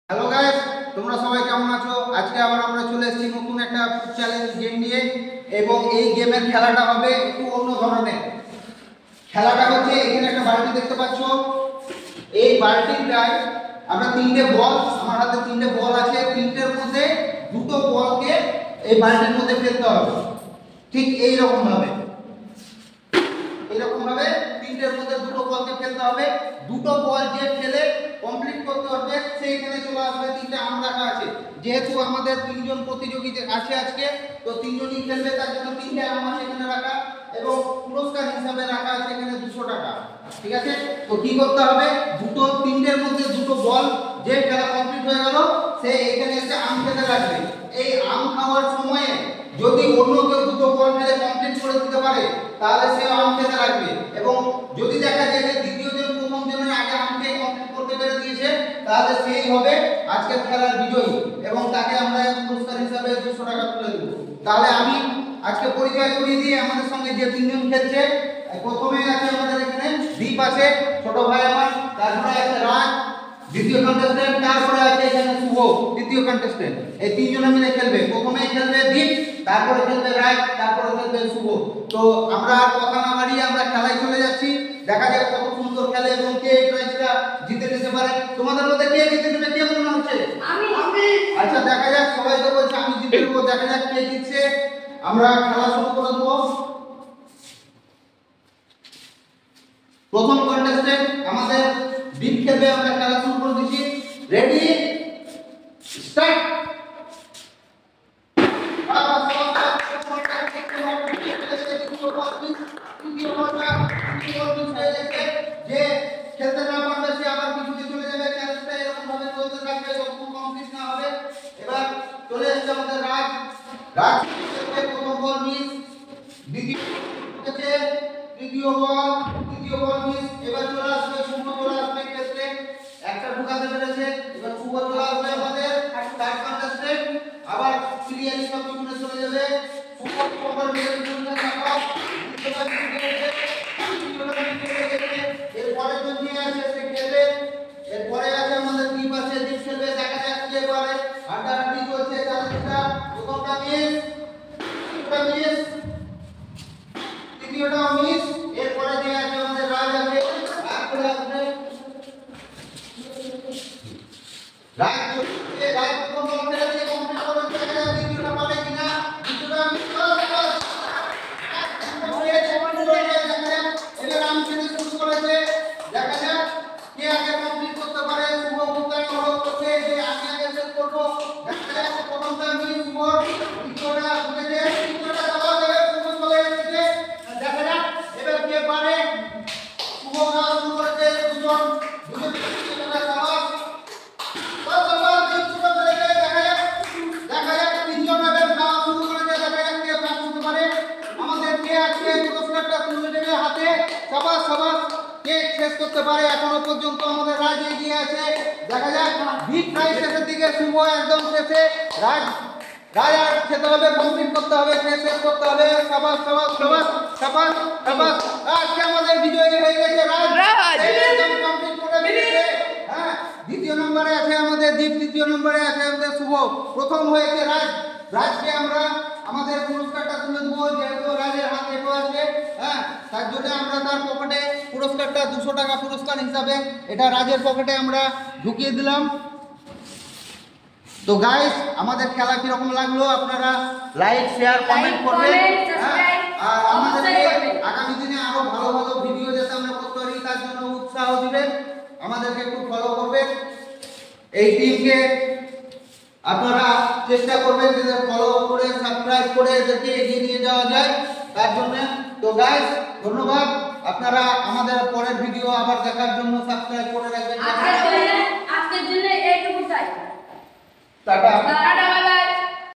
Hello guys, তোমরা সবাই কেমন আছো? আজকে আবার আমরা চলে এসেছি নতুন একটা চ্যালেঞ্জ গেম নিয়ে এবং এই গেমের খেলাটা হবে একটু অন্য ধরনের। খেলাটা হচ্ছে এখানে একটা বালতি দেখতে পাচ্ছ। এই বালতিটায় আমরা তিনটে বল, আমার হাতে তিনটে বল আছে, তিনটের মধ্যে দুটো বলকে এই বালতির মধ্যে ফেলতে হবে। ঠিক এই রকম ভাবে তিনটের মধ্যে দুটো বলকে ফেলতে হবে। দুটো বল যে ফেলে কমপ্লিট করতে পারবে সে এখানে চলে আসবে। তিনটে আম রাখা আছে, যেহেতু আমাদের তিনজন প্রতিযোগী আছে আজকে, তো তিনজনই খেলবে, তার জন্য তিনটে আম আছে এখানে রাখা এবং পুরস্কার হিসাবে রাখা আছে এখানে 200 টাকা। ঠিক আছে, তো কি করতে হবে, তিনটের মধ্যে দুটো বল যে খেলা কমপ্লিট হয়ে গেল সে এখানে এসে আম খেতে লাগবে। এই আম খাওয়ার সময়ে যদি অন্য কেউ দুটো বল ফেলে কমপ্লিট করে দিতে পারে তাহলে সে আম খেতে লাগবে, এবং যদি দেখা যায় যে দ্বিতীয় জন প্রথম জনের আগে আমকে কমপ্লিট করতে পেরে দিয়েছে তাহলে সেই হবে আজকের খেলার বিজয়ী এবং তাকে আমরা পুরস্কার হিসাবে 200 টাকা তুলে দেব। তাহলে আমি আজকে পরিচয় করিয়ে দিয়ে আমাদের সঙ্গে যে তিনজন খেলছে, প্রথমে আছে আমাদের এখানে দীপ আছে, ছোট ভাই আমার, তারপরে আছে রাজ দ্বিতীয় কন্টেস্ট্যান্ট, তারপরে আছে এখানে শুভ তৃতীয় কন্টেস্ট্যান্ট। এই তিনজন মিলে খেলবে। প্রথমেই খেলবে দীপ, তারপরে খেলবে রাজ, তারপরে খেলবে শুভ। তো আমরা আর কথা না বাড়িয়ে আমরা খেলায় চলে যাচ্ছি। দেখা যাক কত সুন্দর খেলে এবং কে এই প্রাইজটা জিতে নিতে পারে। তোমাদের মধ্যে কে জিতে নেবে, কে মনে হচ্ছে? আমি। আচ্ছা, দেখা যাক, সবাই তো বলছে আমি জিতে নেব, দেখা যাক কে জিতছে। আমরা খেলা শুরু করে দেব। প্রথম কন্টেস্ট্যান্ট আমাদের দীপ খেলবে। আমরা খেলা শুরু করে দিচ্ছি। Ready, start. যে খেলতে না পারবে সে আবার পিছনে চলে যাবে। চ্যালেঞ্জটা এরকম ভাবে চলতে থাকবে যতক্ষণ কমপ্লিট না হবে। এবার চলে আসছে আমাদের রাজ। রাজ প্রথম বল মিস, তৃতীয় বল মিস। এবার চলে আসবে শুভ, চলে আসবে খেলতে, একটা ঢুকাতে পেরেছে। এবার শুভ চলে আসবে আমাদের থার্ড কন্টেস্ট্যান্ট, আবার সিরিয়ালি সব পিছনে চলে যাবে। শুভ ওভার মেরে পিছনে থাকা এরপরে জন নিয়ে আছে সে খেলবে। এরপরে আছে আমাদের দীপ আছে, দীপ খেলবে। দেখা যাক কে পারে। হাড্ডাহাড্ডি চলছে চ্যালেঞ্জটা। প্রথমটা মিস, তৃতীয়টা মিস। এরপরে যে আছে আমাদের রাজ আছে, তারপরে আসবে রাজ প্রথম বল ফেলে দিয়ে কমপ্লিট করবে। দেখা যাক দ্বিতীয়টা পাবে কিনা। দ্বিতীয়টা মিস করে এবার রাম খেলতে শুরু করেছে। দেখা যাক কে আগে কমপ্লিট করতে পারে। শুভ মুক্তায় অনুরোধ করছে যে আমি আগে শেষ করব। দেখা যাক প্রথমটা মিস, শুভ দ্বিতীয়টা বুঝেছে, তৃতীয়টা চালাও দেবে, শুভ চলে এসেছে। দেখা যাক এবার কে পারে। শুভ খেলা শুরু করেছে। দুজন সাবাস দেখা যাক তিনজন এবার খেলা শুরু করেছে। দেখা যাক কে পাস করতে পারে। আমাদের কে আজকে পুরস্কারটা তুলে দেবে হাতে। সাবাস সাবাস, কে শেষ করতে পারে। এখনো পর্যন্ত আমাদের রাজ এগিয়ে আছে। দেখা যাক দীপ প্রায় শেষের দিকে, শুভ একদম শেষে। রাজ আর খেতে হবে, কমপ্লিট করতে হবে, শেষ করতে হবে। সাবাস সাবাস সাবাস সাবাস সাবাস, আজকে আমাদের বিজয়ী হয়ে গেছে রাজ, একদম কমপ্লিট করে দিয়েছে। হ্যাঁ, দ্বিতীয় নম্বরে আছে আমাদের দীপ, তৃতীয় নম্বরে আছে আমাদের শুভ। প্রথম হয়েছে রাজ। রাজকে আমরা আমাদের পুরস্কারটা তুলে দেবো, যেহেতু রাজের হাত এটো আছে। হ্যাঁ, তার জন্য আমরা তার পকেটে পুরস্কারটা 200 টাকা পুরস্কার হিসাবে এটা রাজের পকেটে আমরা ঢুকিয়ে দিলাম। তো গাইস, আমাদের খেলা কিরকম লাগলো আপনারা লাইক শেয়ার কমেন্ট করবেন। আর আমাদেরকে আগামী দিনে আরো ভালো ভালো ভিডিও যাতে আমরা করতে পারি তার জন্য উৎসাহ দিবেন, আমাদেরকে একটু ফলো করবেন। এই টিমকে আপনারা চেষ্টা করবেন যে ফলো করে সাবস্ক্রাইব করে এদেরকে এগিয়ে নিয়ে যাওয়া যায় তার জন্য। তো গাইস, ধন্যবাদ। আপনারা আমাদের পরের ভিডিও আবার দেখার জন্য সাবস্ক্রাইব করে রাখবেন। আজকের জন্য এইটুকু চাই। টাটা।